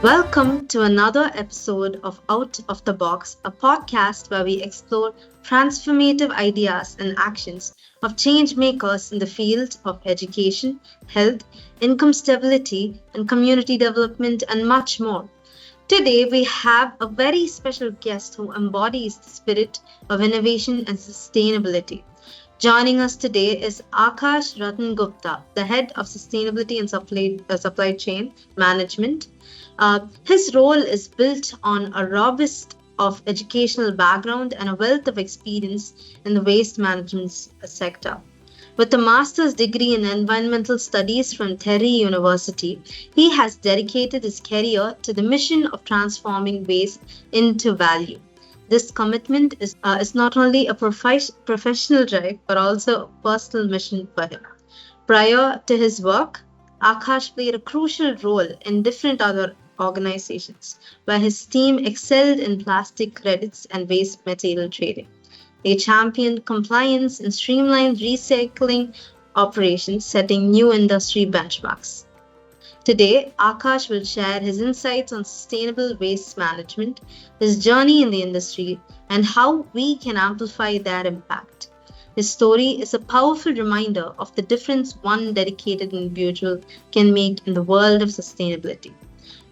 Welcome to another episode of Out of the Box, a podcast where we explore transformative ideas and actions of change makers in the field of education, health, income stability, and community development, and much more. Today, we have a very special guest who embodies the spirit of innovation and sustainability. Joining us today is Akash Ratan Gupta, the head of sustainability and supply chain management. His role is built on a robust of educational background and a wealth of experience in the waste management sector. With a master's degree in environmental studies from Terry University, he has dedicated his career to the mission of transforming waste into value. This commitment is not only a professional drive but also a personal mission for him. Prior to his work, Akash played a crucial role in different other organizations, where his team excelled in plastic credits and waste material trading. They championed compliance and streamlined recycling operations, setting new industry benchmarks. Today, Akash will share his insights on sustainable waste management, his journey in the industry, and how we can amplify that impact. His story is a powerful reminder of the difference one dedicated individual can make in the world of sustainability.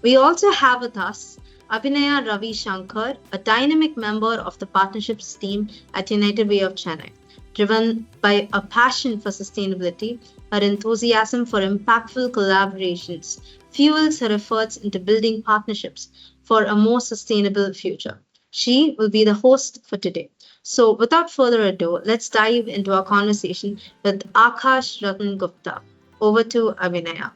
We also have with us Abhinaya Ravi Shankar, a dynamic member of the partnerships team at United Way of Chennai. Driven by a passion for sustainability, her enthusiasm for impactful collaborations fuels her efforts into building partnerships for a more sustainable future. She will be the host for today. So, without further ado, let's dive into our conversation with Akash Ratan Gupta. Over to Abhinaya.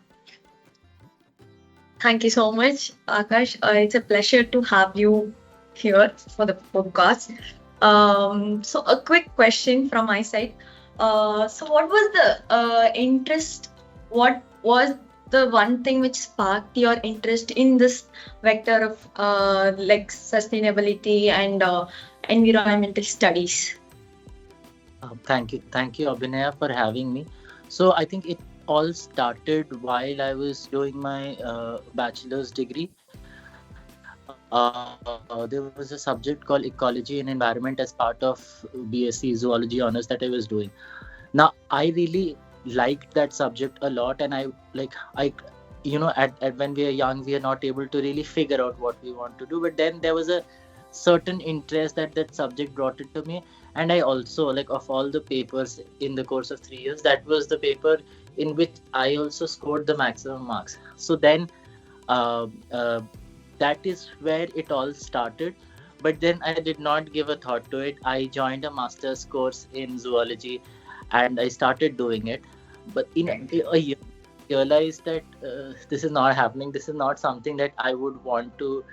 Thank you so much, Akash. It's a pleasure to have you here for the podcast. So, a quick question from my side. So, what was the interest? What was the one thing which sparked your interest in this vector of like sustainability and environmental studies? Thank you, Abhinaya, for having me. So I think it all started while I was doing my bachelor's degree. There was a subject called Ecology and Environment as part of BSc Zoology honors that I was doing. Now I really liked that subject a lot, and at when we are young, we are not able to really figure out what we want to do. But then there was a certain interest that subject brought it to me, and I also, like, of all the papers in the course of 3 years, that was the paper in which I also scored the maximum marks. So then uh, uh, that is where it all started. But then I did not give a thought to it. I joined a master's course in zoology, and I started doing it. But in a year, I realized that this is not happening. This is not something that I would want to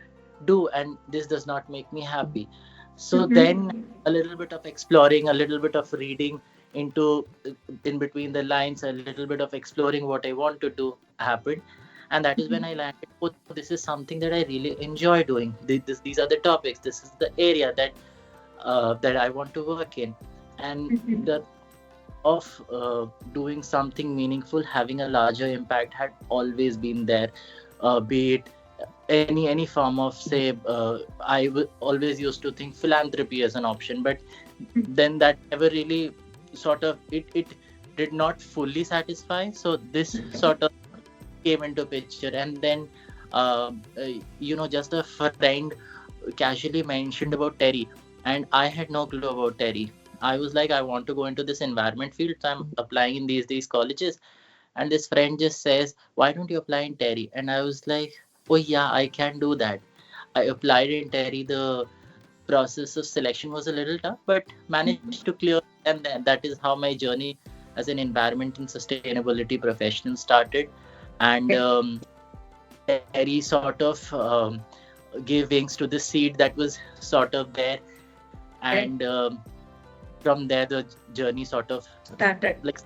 do, and this does not make me happy. So then a little bit of exploring, a little bit of reading into in between the lines, a little bit of exploring what I want to do happened. And that is when I landed, oh, this is something that I really enjoy doing. These are the topics. This is the area that I want to work in. And the of doing something meaningful, having a larger impact had always been there. Be it any form of, say, always used to think philanthropy as an option, but then that never really sort of it did not fully satisfy. So this sort of came into picture, and then just a friend casually mentioned about Terry, and I had no clue about Terry. I was like, I want to go into this environment field, so I'm applying in these colleges. And this friend just says, why don't you apply in Terry? And I was like, oh yeah, I can do that. I applied in Terry. The process of selection was a little tough, but managed to clear. And that is how my journey as an environment and sustainability professional started. And Terry sort of gave wings to the seed that was sort of there. And from there, the journey sort of Started. like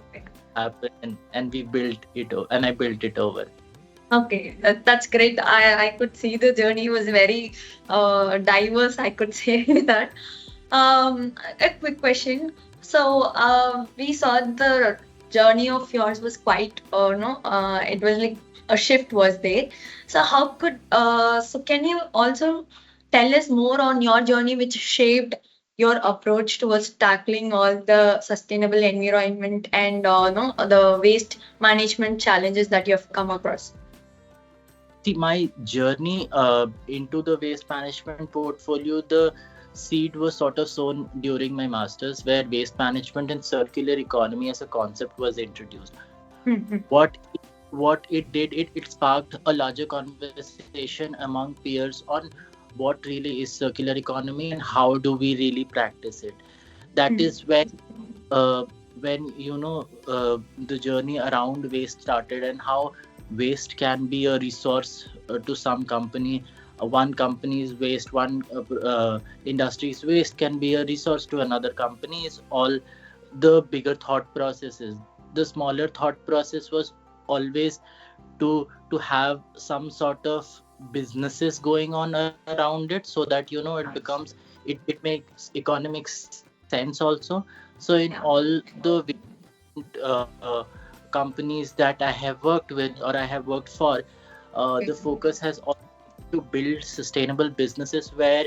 happened, and we built it, and I built it over. Okay, that's great. I could see the journey was very diverse. I could say that. A quick question. So we saw the journey of yours was quite, no, it was like a shift was there. So how could, so can you also tell us more on your journey which shaped your approach towards tackling all the sustainable environment and no, the waste management challenges that you have come across? See, my journey into the waste management portfolio, the seed was sort of sown during my masters, where waste management and circular economy as a concept was introduced. Mhm. What it did, it sparked a larger conversation among peers on what really is circular economy and how do we really practice it. That Mhm. is uh, when the journey around waste started, and how waste can be a resource to some company. One company's waste, one industry's waste can be a resource to another company. Is all the bigger thought processes. The smaller thought process was always to have some sort of businesses going on around it, so that it becomes, it makes economic sense also. So in all the companies that I have worked with or I have worked for, the focus has always to build sustainable businesses where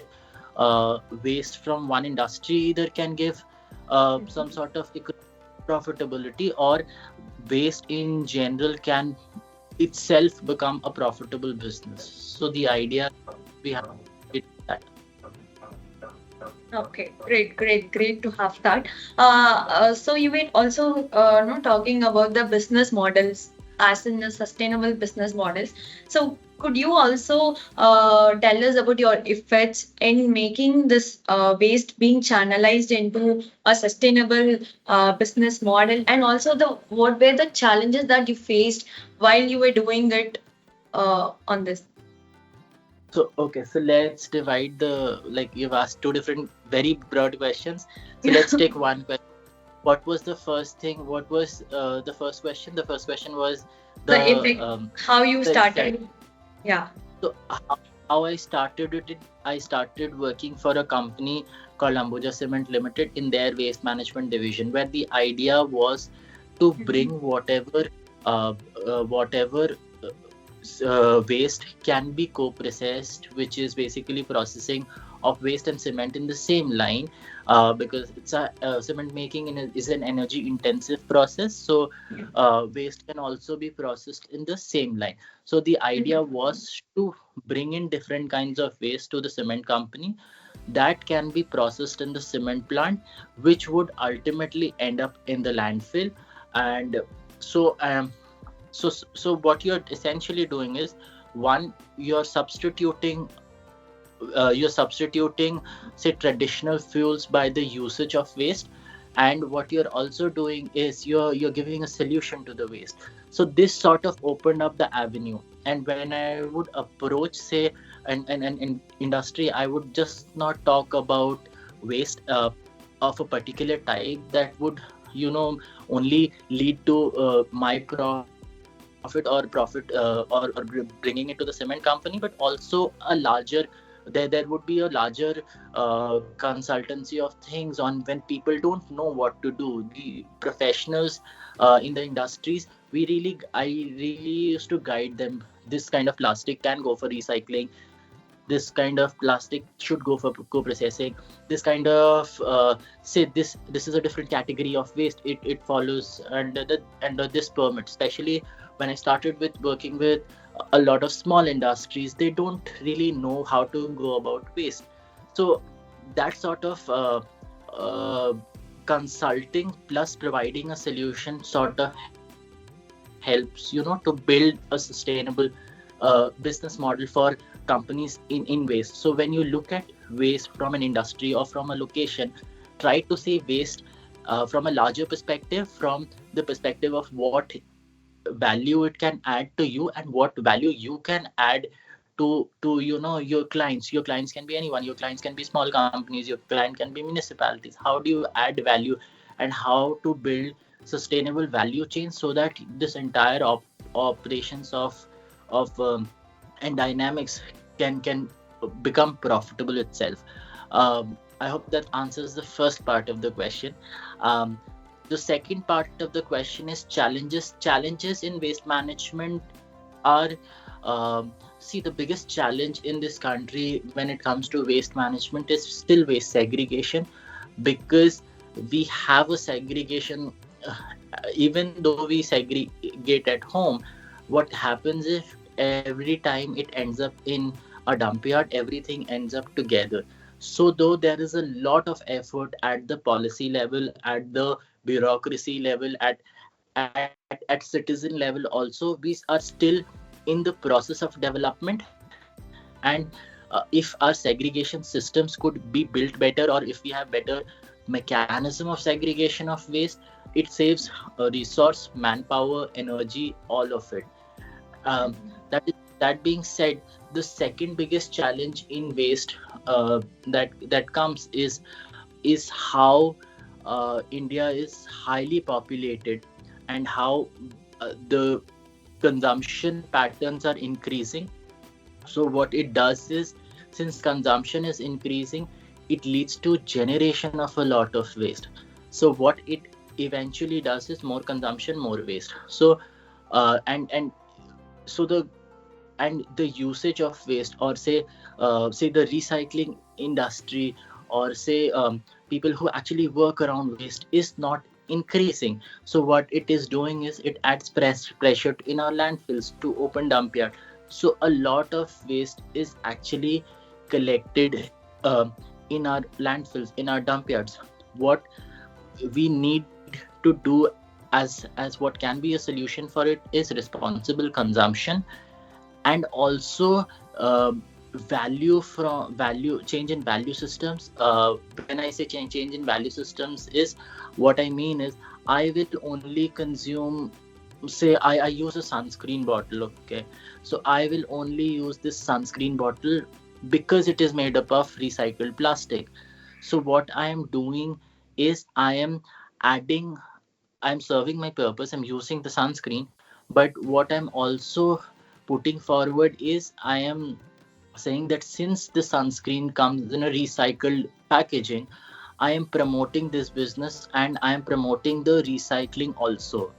waste from one industry either can give some sort of profitability, or waste in general can itself become a profitable business. So the idea we have is that. Okay, great, great, great to have that. So you were also no, talking about the business models, as in the sustainable business models. So could you also tell us about your efforts in making this waste being channelized into a sustainable business model, and also the what were the challenges that you faced while you were doing it on this? So okay, so let's divide the, like, you've asked two different very broad questions. So let's take one question. What was the first thing? What was the first question? The first question was The the effect, how you the effect. started. Yeah. So how I started it, I started working for a company called Ambuja Cement Limited in their waste management division, where the idea was to Mhm. bring uh, whatever waste can be co-processed, which is basically processing of waste and cement in the same line, because it's a cement making is an energy intensive process. So waste can also be processed in the same line. So the idea was to bring in different kinds of waste to the cement company that can be processed in the cement plant, which would ultimately end up in the landfill. And so so what you're essentially doing is, one, you're substituting say traditional fuels by the usage of waste. And what you're also doing is you're giving a solution to the waste. So this sort of opened up the avenue. And when I would approach, say, an industry, I would just not talk about waste of a particular type that would only lead to my profit or bringing it to the cement company, but also a larger, there would be a larger consultancy of things on when people don't know what to do. The professionals in the industries, I really used to guide them. This kind of plastic can go for recycling. This kind of plastic should go for co-processing. This kind of say, this is a different category of waste. It follows under this permit. Especially when I started with working with a lot of small industries, they don't really know how to go about waste. So that sort of uh, consulting plus providing a solution sort of helps to build a sustainable business model for companies in waste. So when you look at waste from an industry or from a location, try to see waste from a larger perspective, from the perspective of what value it can add to you and what value you can add to your clients. Your clients can be anyone. Your clients can be small companies. Your client can be municipalities. How do you add value, and how to build sustainable value chains so that this entire operations of and dynamics can become profitable itself. I hope that answers the first part of the question. um, The second part of the question is challenges. Challenges in waste management are, see, the biggest challenge in this country when it comes to waste management is still waste segregation, because we have a segregation. uh, Even though we segregate at home, what happens if every time it ends up in a dump yard, everything ends up together. So though there is a lot of effort at the policy level, at the bureaucracy level, at citizen level also, we are still in the process of development. And if our segregation systems could be built better, or if we have better mechanism of segregation of waste, it saves resource, manpower, energy, all of it. um, that being said, the second biggest challenge in waste that comes is how India is highly populated, and how the consumption patterns are increasing. So what it does is, since consumption is increasing, it leads to generation of a lot of waste. So what it eventually does is more consumption, more waste. So and so the usage of waste, or say the recycling industry, or say people who actually work around waste, is not increasing. So what it is doing is, it adds pressure in our landfills to open dump yard. So a lot of waste is actually collected in our landfills, in our dump yards. What we need to do, as what can be a solution for it, is responsible consumption, and also value change in value systems. When I say change in value systems, is what I mean is, I will only consume, say I use a sunscreen bottle. Okay, so I will only use this sunscreen bottle because it is made up of recycled plastic. So what I am doing is, adding I'm serving my purpose, I'm using the sunscreen, but what I'm also putting forward is, I am saying that since the sunscreen comes in a recycled packaging, I am promoting this business, and I am promoting the recycling also.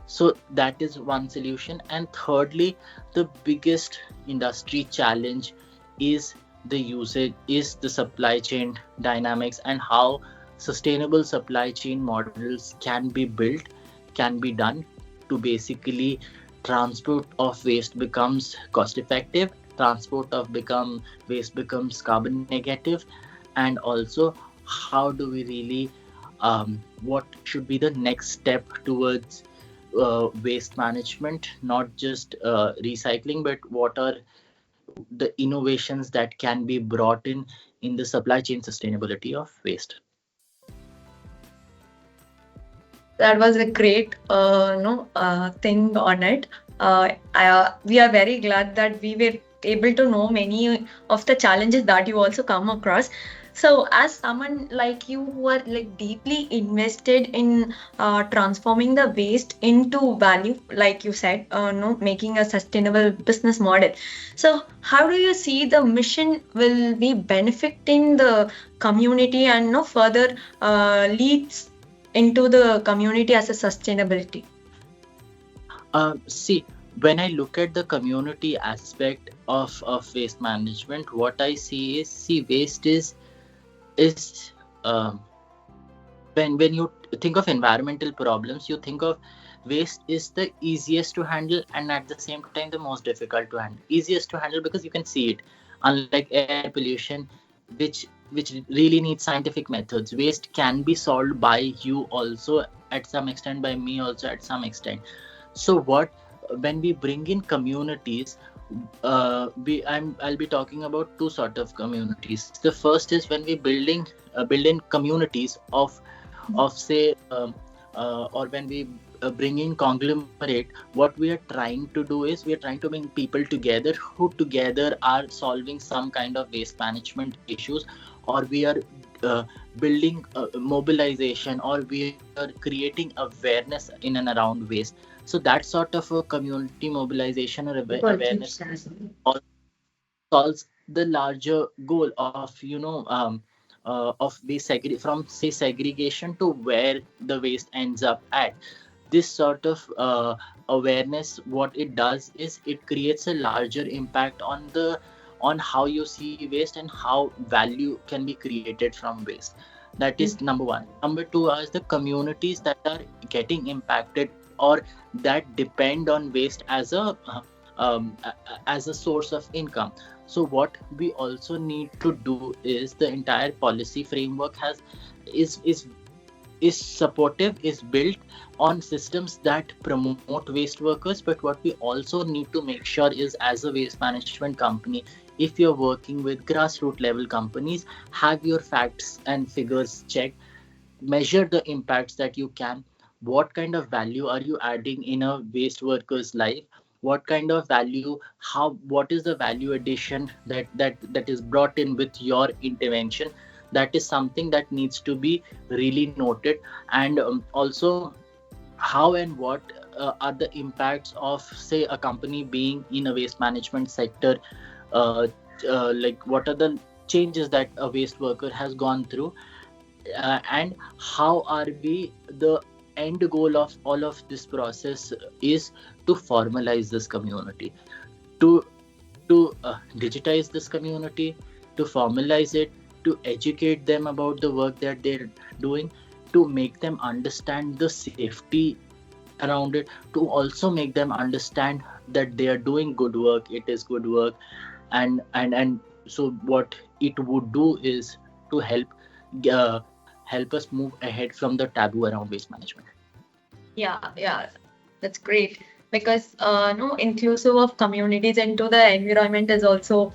So that is one solution. And thirdly, the biggest industry challenge is the supply chain dynamics, and how sustainable supply chain models can be built, can be done, to basically transport of waste becomes cost effective, transport of become waste becomes carbon negative, and also how do we really, what should be the next step towards waste management, not just recycling, but what are the innovations that can be brought in the supply chain sustainability of waste. That was a great no thing on it. We are very glad that we were able to know many of the challenges that you also come across. So as someone like you who are like deeply invested in transforming the waste into value, like you said, no, making a sustainable business model. So how do you see the mission will be benefiting the community and no further leads into the community as a sustainability? See, when I look at the community aspect of waste management, what I see is, see, waste is um, when you think of environmental problems, you think of waste is the easiest to handle, and at the same time the most difficult to handle. Easiest to handle because you can see it, unlike air pollution, which really needs scientific methods. Waste can be solved by you also, at some extent, by me also at some extent. So what, when we bring in communities, I'll be talking about two sort of communities. The first is when we build in communities of say or when we bring in conglomerate. What we are trying to do is, we are trying to bring people together who together are solving some kind of waste management issues, or we are uh, building mobilization, or we are creating awareness in and around waste. So that sort of a community mobilization or awareness solves the larger goal of, of waste from say segregation to where the waste ends up at. This sort of awareness, what it does is it creates a larger impact on how you see waste and how value can be created from waste. That is number one. Number two is the communities that are getting impacted or that depend on waste as a source of income. So what we also need to do is the entire policy framework is is is supportive, is built on systems that promote waste workers. But what we also need to make sure is, as a waste management company, if you're working with grassroots level companies, have your facts and figures checked, measure the impacts that you can. What kind of value are you adding in a waste worker's life? What kind of value, how, what is the value addition that is brought in with your intervention? That is something that needs to be really noted. And also, how and what are the impacts of, say, a company being in a waste management sector, uh, like what are the changes that a waste worker has gone through, and how are we, the end goal of all of this process is to formalize this community, to digitize this community, to formalize it, to educate them about the work that they're doing, to make them understand the safety around it, to also make them understand that they are doing good work, it is good work. And so what it would do is to uh, help us move ahead from the taboo around waste management. Yeah, that's great. Because no, inclusive of communities into the environment is also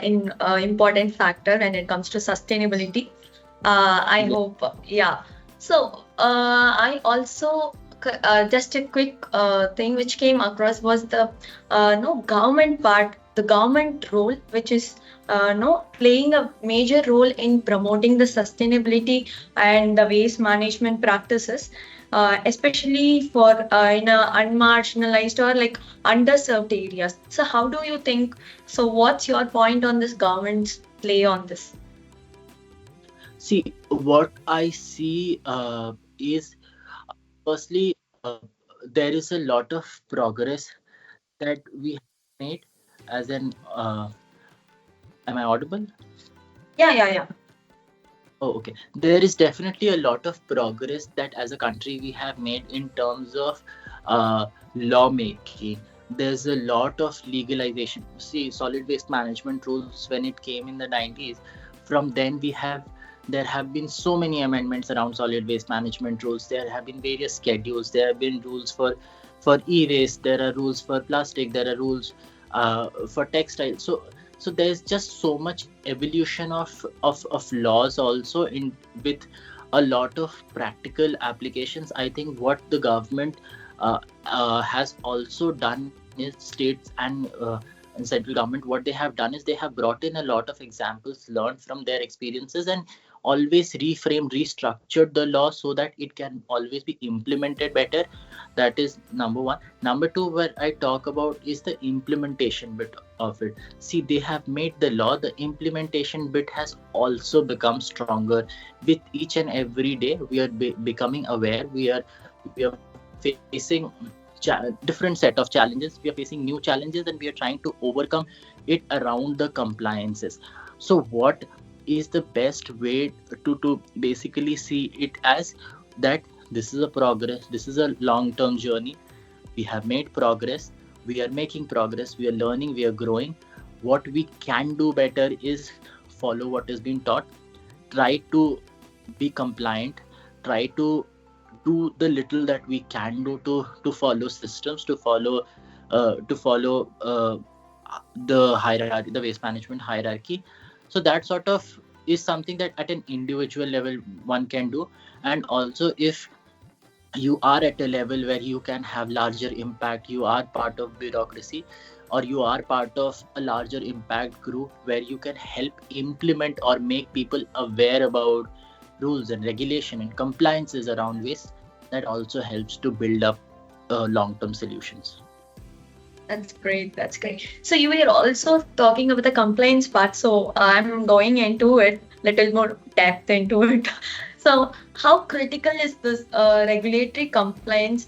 in important factor when it comes to sustainability. I Yeah. hope, yeah. So I also just a quick thing which came across was the no government part, the government role, which is no playing a major role in promoting the sustainability and the waste management practices, especially for in a unmarginalized or like underserved areas. So how do you think? So what's your point on this government's play on this? See, what I see is, firstly, there is a lot of progress that we have made as an. Am I audible? Yeah. Oh, okay. There is definitely a lot of progress that as a country we have made in terms of lawmaking. There's a lot of legalization. See, solid waste management rules when it came in the 90s, from then there have been so many amendments around solid waste management rules. There have been various schedules. There have been rules for e-waste. There are rules for plastic. There are rules for textile. So there's just so much evolution of laws also in with a lot of practical applications. I think what the government has also done is states and central government, what they have done is they have brought in a lot of examples learned from their experiences and always reframed, restructured the law so that it can always be implemented better. That is number one. Number two, where I talk about is the implementation bit of it. See, they have made the law, the implementation bit has also become stronger with each and every day. We are becoming aware, we are facing different set of challenges, we are facing new challenges, and we are trying to overcome it around the compliances. So what is the best way to basically see it as that this is a progress, this is a long term journey. We have made progress, we are making progress, we are learning, we are growing. What we can do better is follow what has been taught, try to be compliant, try to do the little that we can do to follow systems, to follow the hierarchy, the waste management hierarchy. So that sort of is something that at an individual level one can do. And also, if you are at a level where you can have larger impact, you are part of bureaucracy, or you are part of a larger impact group where you can help implement or make people aware about rules and regulation and compliances around waste, that also helps to build up long-term solutions. That's great. That's great. So you were also talking about the compliance part. So I'm going into it. little more depth into it. So, how critical is this regulatory compliance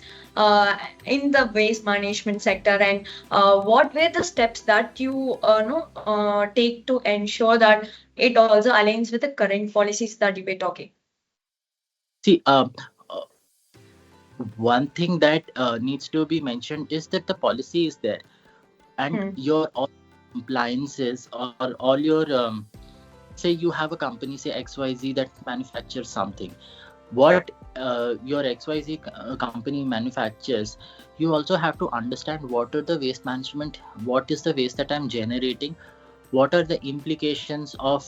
in the waste management sector, and what were the steps that you know take to ensure that it also aligns with the current policies that you were talking? See, uh, one thing that needs to be mentioned is that the policy is there, and Hmm. your all compliances or all your say you have a company, say XYZ, that manufactures something. What your XYZ company manufactures, you also have to understand what are the waste management, what is the waste that I'm generating, what are the implications of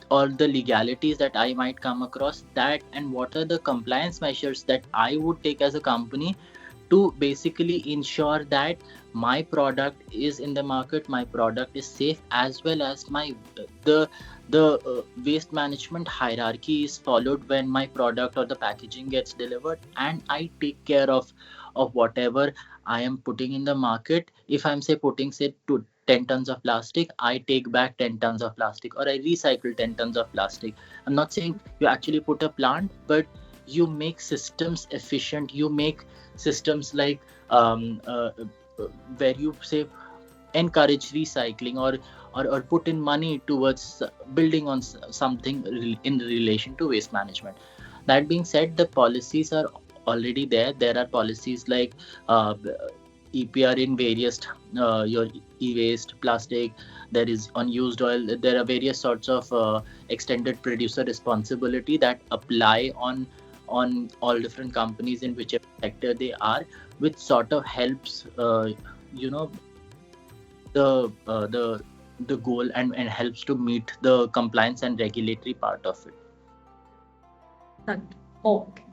or the legalities that I might come across that, and what are the compliance measures that I would take as a company to basically ensure that my product is in the market, my product is safe, as well as my the waste management hierarchy is followed when my product or the packaging gets delivered, and I take care of whatever I am putting in the market. If I'm say putting say to 10 tons of plastic, I take back 10 tons of plastic, or I recycle 10 tons of plastic. I'm not saying you actually put a plant, but you make systems efficient, you make systems like where you say encourage recycling, or put in money towards building on something in relation to waste management. That being said, the policies are already there. There are policies like uh, EPR in various your e-waste, plastic. There is unused oil. There are various sorts of extended producer responsibility that apply on all different companies in whichever sector they are, which sort of helps you know the the goal, and helps to meet the compliance and regulatory part of it. Okay.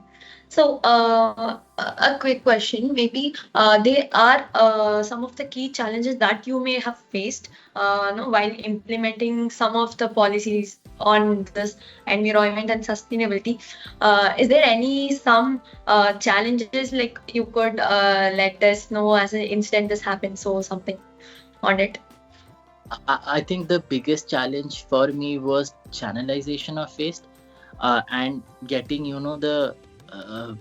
So, a quick question, maybe there are some of the key challenges that you may have faced no, while implementing some of the policies on this environment and sustainability. Is there any some challenges like you could let us know as an incident this happened, so something on it? I think the biggest challenge for me was channelization of waste, and getting the uh,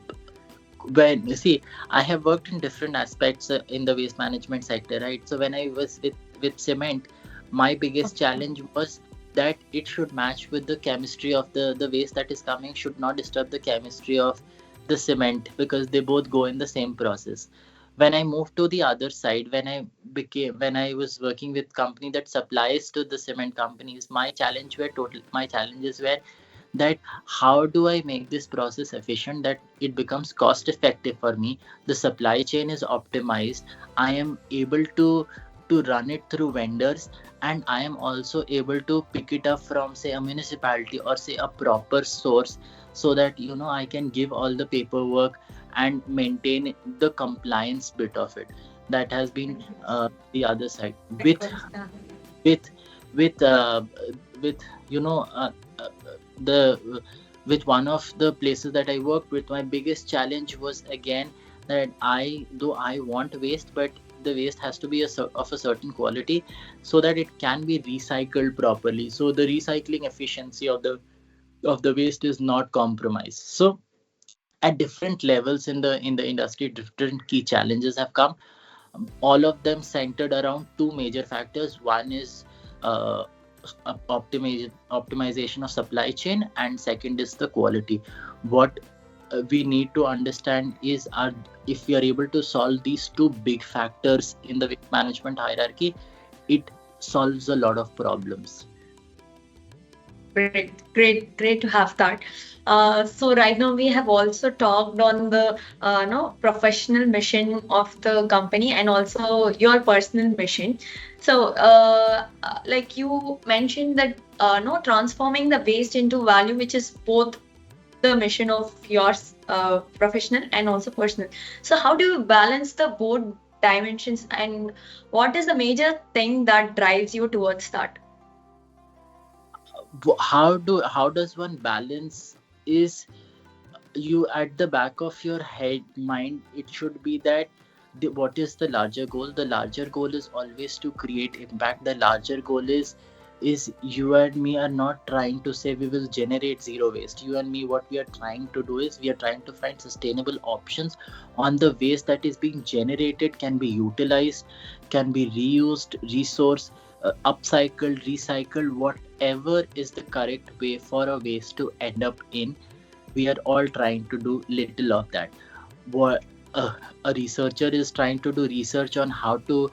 when you see, I have worked in different aspects in the waste management sector, right? So when I was with cement, my biggest challenge was that it should match with the chemistry of the waste that is coming, should not disturb the chemistry of the cement, because they both go in the same process. When I moved to the other side, when I was working with company that supplies to the cement companies, my challenges were that how do I make this process efficient, that it becomes cost effective for me, the supply chain is optimized, I am able to run it through vendors, and I am also able to pick it up from say a municipality or say a proper source, so that I can give all the paperwork and maintain the compliance bit of it. That has been the other side with with with you know uh, the with one of the places that I worked with. My biggest challenge was again that I want waste, but the waste has to be of a certain quality so that it can be recycled properly, so the recycling efficiency of the waste is not compromised. So at different levels in the industry, different key challenges have come, all of them centered around two major factors. One is uh, optimization of supply chain, and second is the quality. What we need to understand is if we are able to solve these two big factors in the waste management hierarchy, it solves a lot of problems. Great to have that. So right now we have also talked on the no professional mission of the company and also your personal mission. So like you mentioned that no transforming the waste into value, which is both the mission of yours, professional and also personal. So how do you balance the both dimensions, and what is the major thing that drives you towards that? How does one balance is, you at the back of your head mind, it should be that what is the larger goal. The larger goal is always to create impact. The larger goal is is you and me are not trying to say we will generate zero waste. You and me, what we are trying to do is we are trying to find sustainable options on the waste that is being generated, can be utilized, can be reused, resourced, upcycled, recycled, whatever is the correct way for a waste to end up in. We are all trying to do little of that. What a researcher is trying to do research on how to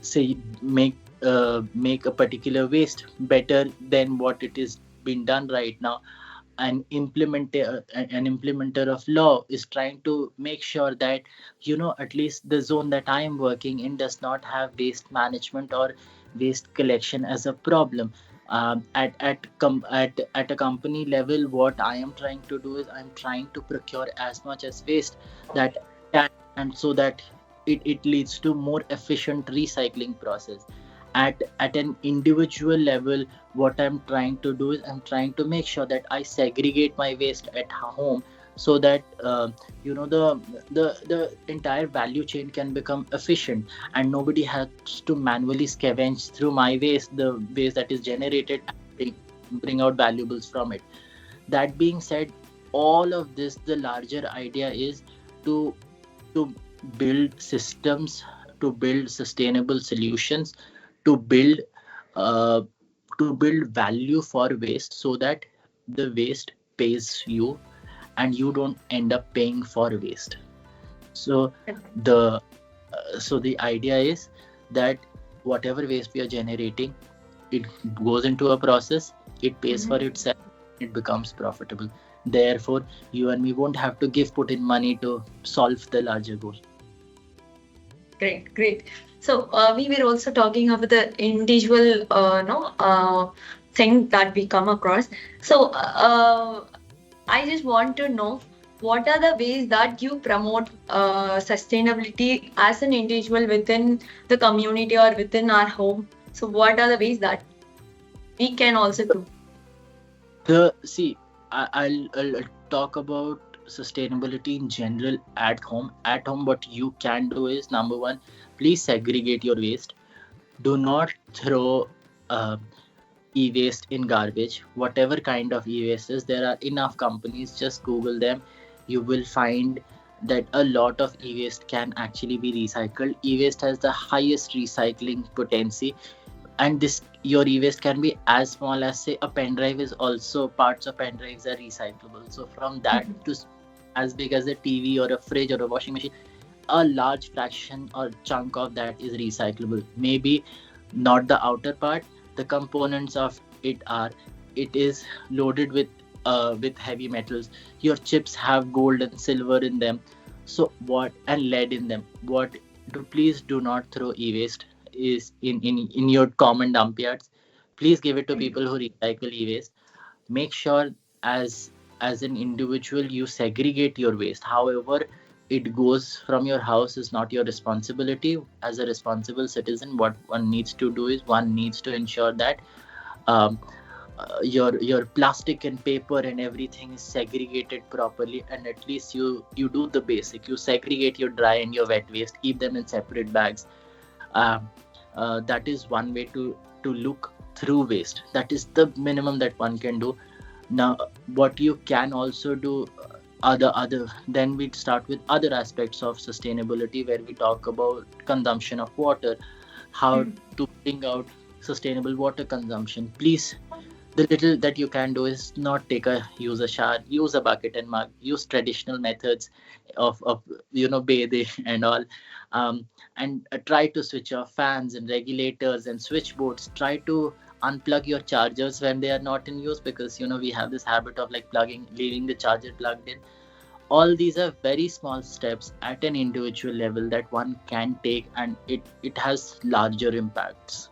say make a particular waste better than what it is being done right now. An implementer of law is trying to make sure that at least the zone that I am working in does not have waste management or waste collection as a problem. At a company level, what I am trying to do is I'm trying to procure as much as waste that can, and so that it leads to more efficient recycling process. At an individual level, what I'm trying to do is I'm trying to make sure that I segregate my waste at home, so that the entire value chain can become efficient, and nobody has to manually scavenge through my waste, the waste that is generated, and bring out valuables from it. That being said, all of this, the larger idea is to to build systems, to build sustainable solutions, to build uh, to build value for waste, so that the waste pays you and you don't end up paying for waste. So the the idea is that whatever waste we are generating, it goes into a process, it pays for Mhm. itself, it becomes profitable. Therefore, you and me won't have to put in money to solve the larger goal. Great, great. So we were also talking about the individual, no, thing that we come across. So I just want to know what are the ways that you promote sustainability as an individual within the community or within our home. So what are the ways that we can also do? I'll talk about sustainability in general at home. At home, what you can do is, number one, please segregate your waste. Do not throw uh, e-waste in garbage. Whatever kind of e-waste is, there are enough companies. Just Google them. You will find that a lot of e-waste can actually be recycled. E-waste has the highest recycling potency, and this your e-waste can be as small as, say, a pen drive. Is also, parts of pen drives are recyclable. So from that Mhm. to as big as a TV or a fridge or a washing machine, a large fraction or chunk of that is recyclable. Maybe not the outer part, the components of it are, it is loaded with heavy metals. Your chips have gold and silver in them, so what, and lead in them. What do Please do not throw e-waste is in your common dump yards. Please give it to people who recycle e-waste. Make sure, as as an individual, you segregate your waste. However it goes from your house is not your responsibility. As a responsible citizen, what one needs to do is one needs to ensure that um, your plastic and paper and everything is segregated properly, and at least you do the basic. You segregate your dry and your wet waste, keep them in separate bags. um, that is one way to look through waste. That is the minimum that one can do. Now, what you can also do, other then we start with other aspects of sustainability, where we talk about consumption of water, how Mhm. to bring out sustainable water consumption. Please, the little that you can do is not use a shower, use a bucket and mug, use traditional methods of bathing and all. And try to switch off fans and regulators and switchboards. Try to unplug your chargers when they are not in use, because we have this habit of like plugging leaving the charger plugged in. All these are very small steps at an individual level that one can take, and it has larger impacts.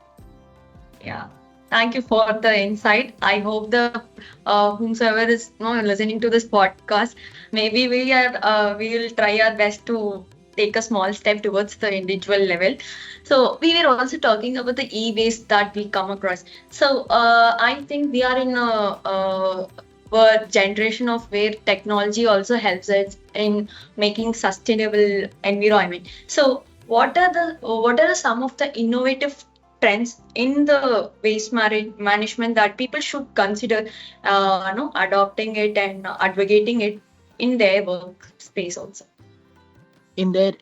Yeah. Thank you for the insight. I hope the whomsoever is listening to this podcast, maybe we will try our best to take a small step towards the individual level. So we were also talking about the e-waste that we come across. So I think we are in a generation of where technology also helps us in making sustainable environment. So what are the some of the innovative trends in the waste management that people should consider, adopting it and advocating it in their workspace also? in their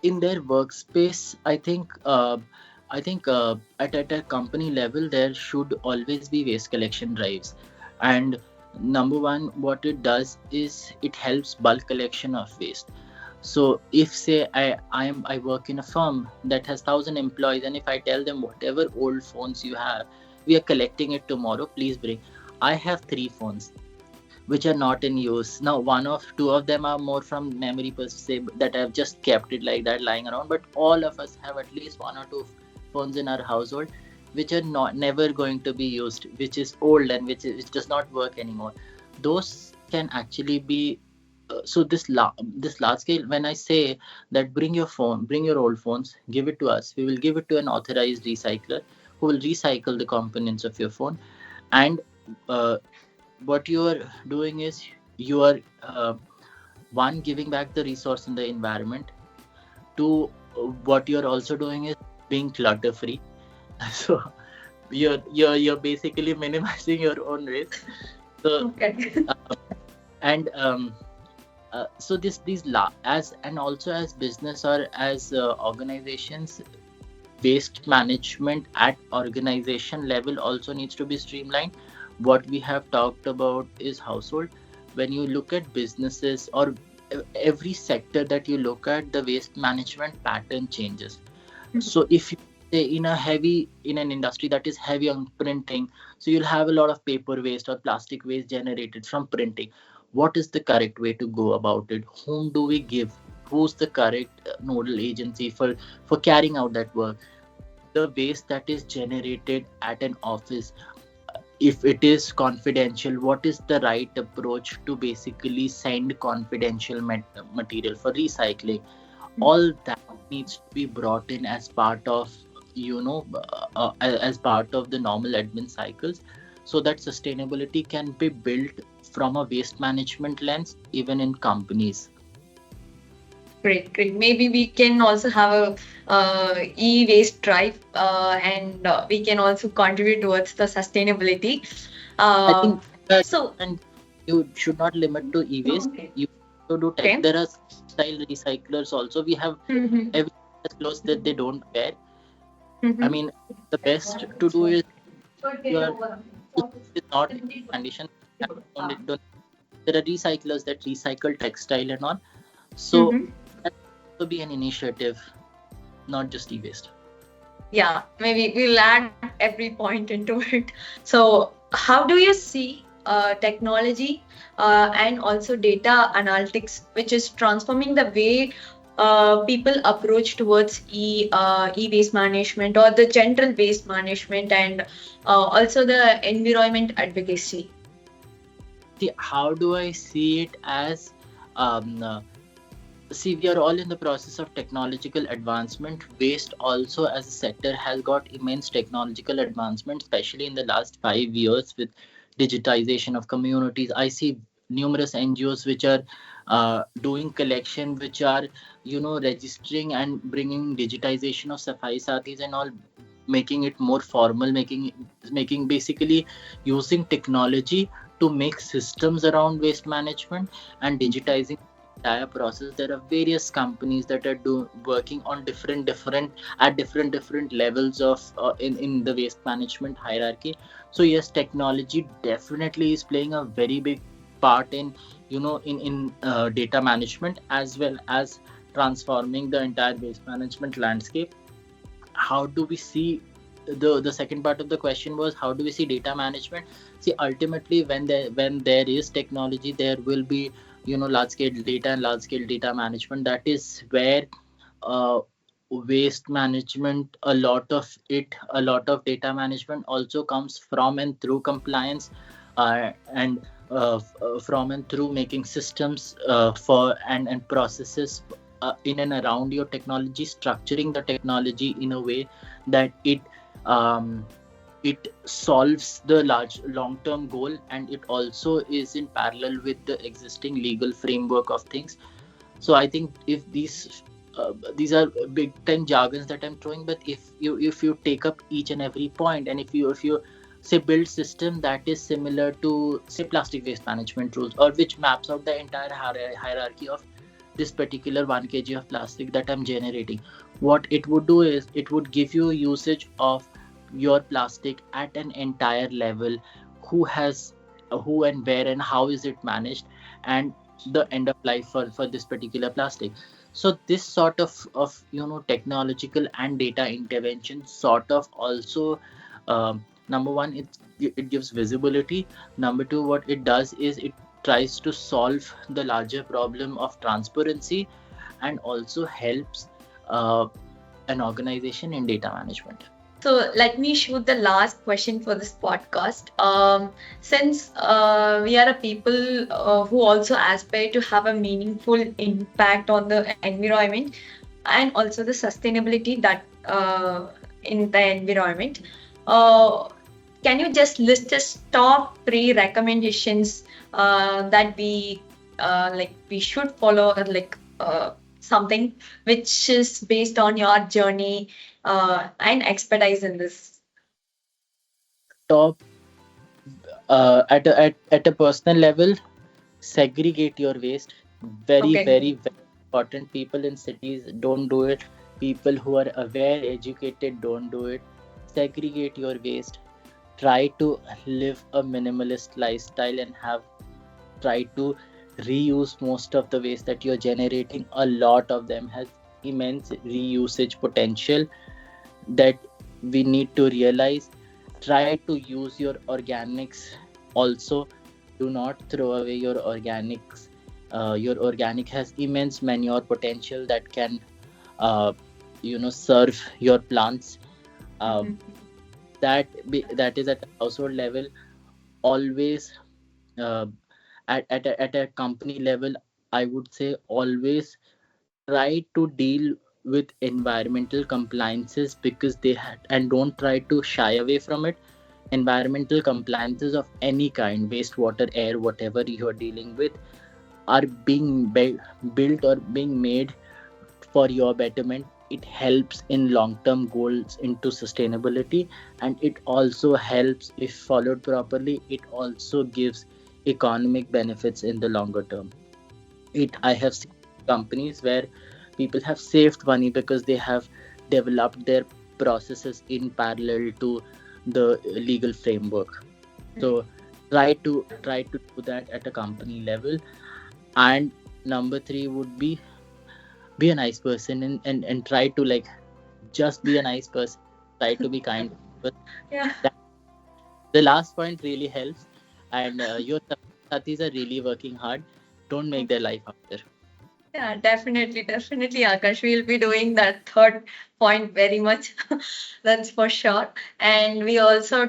in their workspace, I think at a company level there should always be waste collection drives. And number one, what it does is it helps bulk collection of waste. So if say I work in a firm that has 1,000 employees, and if I tell them whatever old phones you have, we are collecting it tomorrow, please bring. I have 3 phones which are not in use now. One of two of them are more from memory per se, that I've just kept it like that lying around. But all of us have at least 1 or 2 phones in our household which are not never going to be used, which is old and which does not work anymore. Those can actually be so this large scale. When I say that bring your phone, bring your old phones, give it to us, we will give it to an authorized recycler who will recycle the components of your phone. And uh, what you are doing is you are one, giving back the resource in the environment. Two, what you're also doing is being clutter free. So you're basically minimizing your own risk. So Okay. uh, and so as and also as business or as organizations, waste management at organization level also needs to be streamlined. What we have talked about is household. When you look at businesses or every sector that you look at, the waste management pattern changes. So if you say in an industry that is heavy on printing, so you'll have a lot of paper waste or plastic waste generated from printing. What is the correct way to go about it? Whom do we give? Who's the correct nodal agency for carrying out that work? The waste that is generated at an office, if it is confidential, what is the right approach to basically send confidential material for recycling? All that needs to be brought in as part of as part of the normal admin cycles, so that sustainability can be built from a waste management lens even in companies. Great, great. Maybe we can also have a e-waste drive, and we can also contribute towards the sustainability. I think So, and you should not limit to e-waste. okay. You should do Okay. there are style recyclers also. We have Mhm. every clothes that they don't wear. I Mhm. mean, the best to do is you are is not in condition. Don't, there are recyclers that recycle textile and all. So Mhm. that will be an initiative, not just e-waste. Yeah, maybe we'll add every point into it. So, how do you see technology and also data analytics, which is transforming the way people approach towards e-waste management or the general waste management, and also the environment advocacy? See, how do I see it as um, uh, see, we are all in the process of technological advancement. Waste also as a sector has got immense technological advancement, especially in the last 5 years with digitization of communities. I see numerous NGOs which are doing collection, which are registering and bringing digitization of Safai Sathis and all, making it more formal, making basically using technology to make systems around waste management and digitizing entire process. There are various companies that are working on different levels of in the waste management hierarchy. So yes, technology definitely is playing a very big part in data management, as well as transforming the entire waste management landscape. How do we see the second part of the question was, how do we see data management? See, ultimately when there is technology, there will be large scale data and large scale data management. That is where uh, waste management, a lot of data management also comes from and through compliance, and from and through making systems for and processes in and around your technology, structuring the technology in a way that um, it solves the large long term goal, and it also is in parallel with the existing legal framework of things. So I think if these these are big time jargons that I'm throwing, but if you take up each and every point, and if you say build system that is similar to say plastic waste management rules, or which maps out the entire hierarchy of this particular 1 kg of plastic that I'm generating, what it would do is it would give you usage of your plastic at an entire level, who has who and where and how is it managed, and the end of life for this particular plastic. So this sort of technological and data intervention sort of also, number one, it gives visibility. Number two, what it does is it tries to solve the larger problem of transparency, and also helps an organization in data management. So let me shoot the last question for this podcast. Since we are a people who also aspire to have a meaningful impact on the environment and also the sustainability that in the environment, uh, can you just list us top 3 recommendations that we should follow, or something which is based on your journey and expertise in this? Top, at a personal level, segregate your waste. Very, Okay. very, very important. People in cities don't do it. People who are aware, educated, don't do it. Segregate your waste. Try to live a minimalist lifestyle, and have try to reuse most of the waste that you're generating. A lot of them has immense reusage potential that we need to realize. Try to use your organics also. Do not throw away your organics. Your organic has immense manure potential that can serve your plants. Mhm. That is at a household level. Always, uh, at a company level, I would say, always try to deal with environmental compliances, because they had, and don't try to shy away from it. Environmental compliances of any kind, wastewater, air, whatever you are dealing with, are being built or being made for your betterment. It helps in long term goals into sustainability, and it also helps, if followed properly, it also gives economic benefits in the longer term. I have seen companies where people have saved money because they have developed their processes in parallel to the legal framework. So try to do that at a company level. And number three would be a nice person, and try to, like, just be a nice person. Try to be kind. But Yeah. that, the last point really helps. And your sathis are really working hard. Don't make their life harder. Yeah, definitely, definitely, Akash. We'll be doing that third point very much. That's for sure. And we also